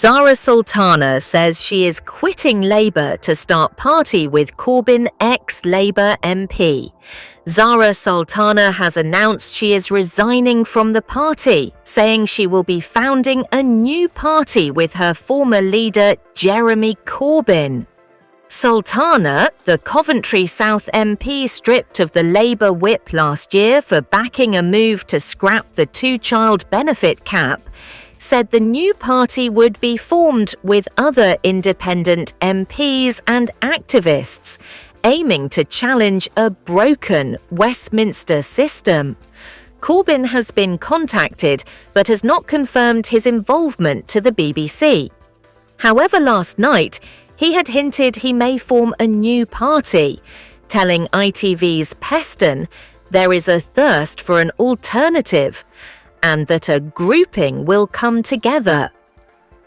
Zarah Sultana says she is quitting Labour to start party with Corbyn ex-Labour MP. Zarah Sultana has announced she is resigning from the party, saying she will be founding a new party with her former leader Jeremy Corbyn. Sultana, the Coventry South MP stripped of the Labour whip last year for backing a move to scrap the two-child benefit cap, said the new party would be formed with other independent MPs and activists, aiming to challenge a broken Westminster system. Corbyn has been contacted but has not confirmed his involvement to the BBC. However, last night, he had hinted he may form a new party, telling ITV's Peston there is a thirst for an alternative and that a grouping will come together.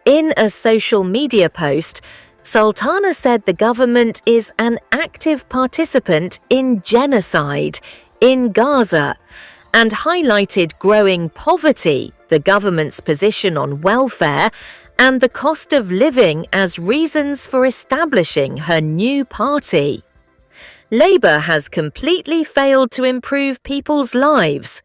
In a social media post, Sultana said the government is an active participant in genocide in Gaza and highlighted growing poverty, the government's position on welfare, and the cost of living as reasons for establishing her new party. Labour has completely failed to improve people's lives.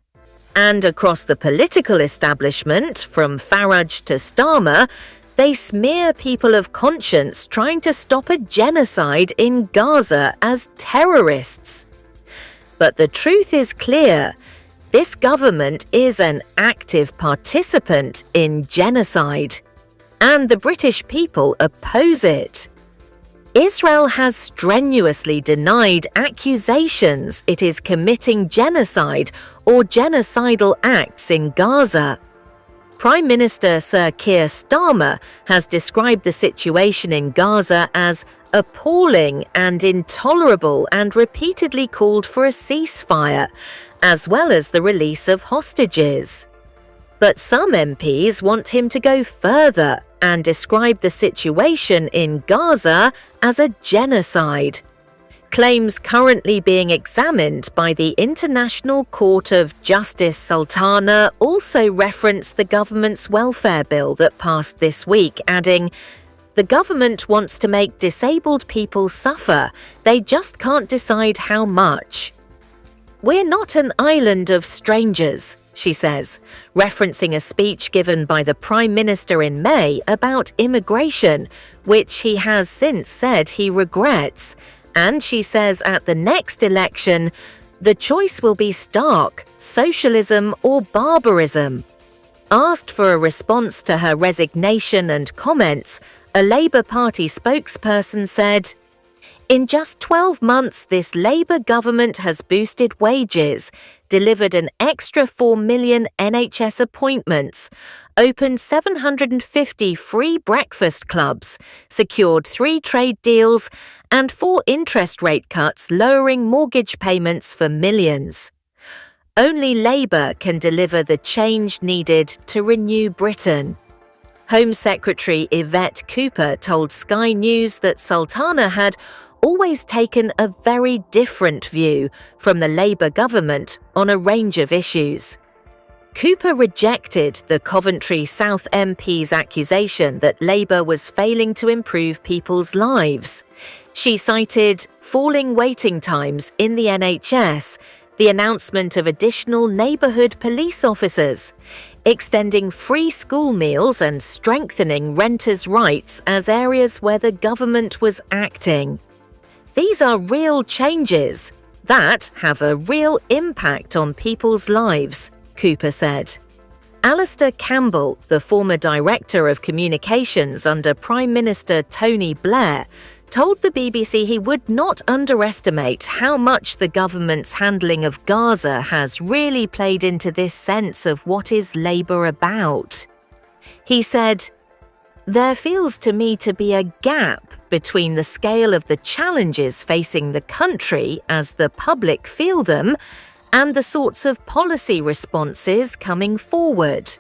And across the political establishment, from Farage to Starmer, they smear people of conscience trying to stop a genocide in Gaza as terrorists. But the truth is clear. This government is an active participant in genocide, and the British people oppose it. Israel has strenuously denied accusations it is committing genocide or genocidal acts in Gaza. Prime Minister Sir Keir Starmer has described the situation in Gaza as appalling and intolerable and repeatedly called for a ceasefire, as well as the release of hostages. But some MPs want him to go further and describe the situation in Gaza as a genocide. Claims currently being examined by the International Court of Justice Sultana also reference the government's welfare bill that passed this week, adding, "The government wants to make disabled people suffer. They just can't decide how much." "We're not an island of strangers," she says, referencing a speech given by the Prime Minister in May about immigration, which he has since said he regrets. And she says at the next election, the choice will be stark, socialism or barbarism. Asked for a response to her resignation and comments, a Labour Party spokesperson said, "In just 12 months, this Labour government has boosted wages, delivered an extra 4 million NHS appointments, opened 750 free breakfast clubs, secured 3 trade deals, and 4 interest rate cuts lowering mortgage payments for millions." Only Labour can deliver the change needed to renew Britain. Home Secretary Yvette Cooper told Sky News that Sultana had always taken a very different view from the Labour government on a range of issues. Cooper rejected the Coventry South MP's accusation that Labour was failing to improve people's lives. She cited falling waiting times in the NHS, the announcement of additional neighbourhood police officers, extending free school meals and strengthening renters' rights as areas where the government was acting. These are real changes that have a real impact on people's lives, Cooper said. Alistair Campbell, the former Director of Communications under Prime Minister Tony Blair, told the BBC he would not underestimate how much the government's handling of Gaza has really played into this sense of what is Labour about. He said, "There feels to me to be a gap between the scale of the challenges facing the country as the public feel them and the sorts of policy responses coming forward."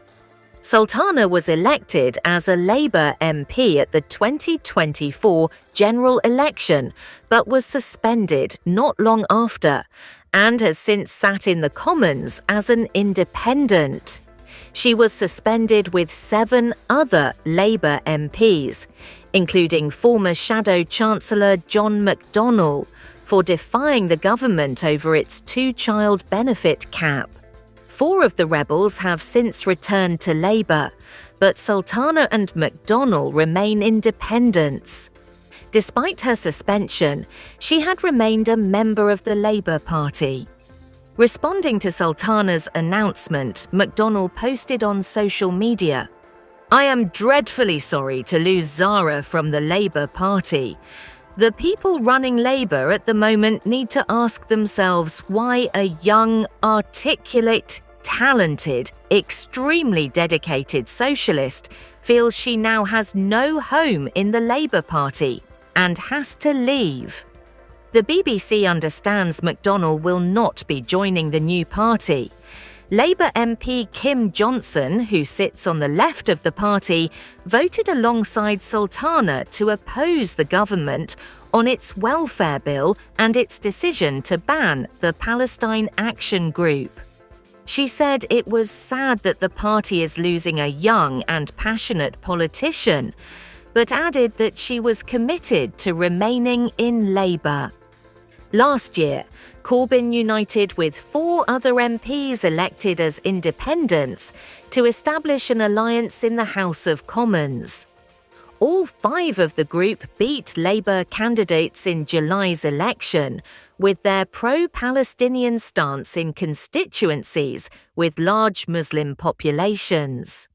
Sultana was elected as a Labour MP at the 2024 general election, but was suspended not long after, and has since sat in the Commons as an independent. She was suspended with 7 other Labour MPs, including former Shadow Chancellor John McDonnell, for defying the government over its 2-child benefit cap. 4 of the rebels have since returned to Labour, but Sultana and McDonnell remain independents. Despite her suspension, she had remained a member of the Labour Party. Responding to Sultana's announcement, McDonnell posted on social media, "I am dreadfully sorry to lose Zarah from the Labour Party. The people running Labour at the moment need to ask themselves why a young, articulate, talented, extremely dedicated socialist feels she now has no home in the Labour Party and has to leave." The BBC understands McDonnell will not be joining the new party. Labour MP Kim Johnson, who sits on the left of the party, voted alongside Sultana to oppose the government on its welfare bill and its decision to ban the Palestine Action Group. She said it was sad that the party is losing a young and passionate politician, but added that she was committed to remaining in Labour. Last year, Corbyn united with 4 other MPs elected as independents to establish an alliance in the House of Commons. All 5 of the group beat Labour candidates in July's election, with their pro-Palestinian stance in constituencies with large Muslim populations.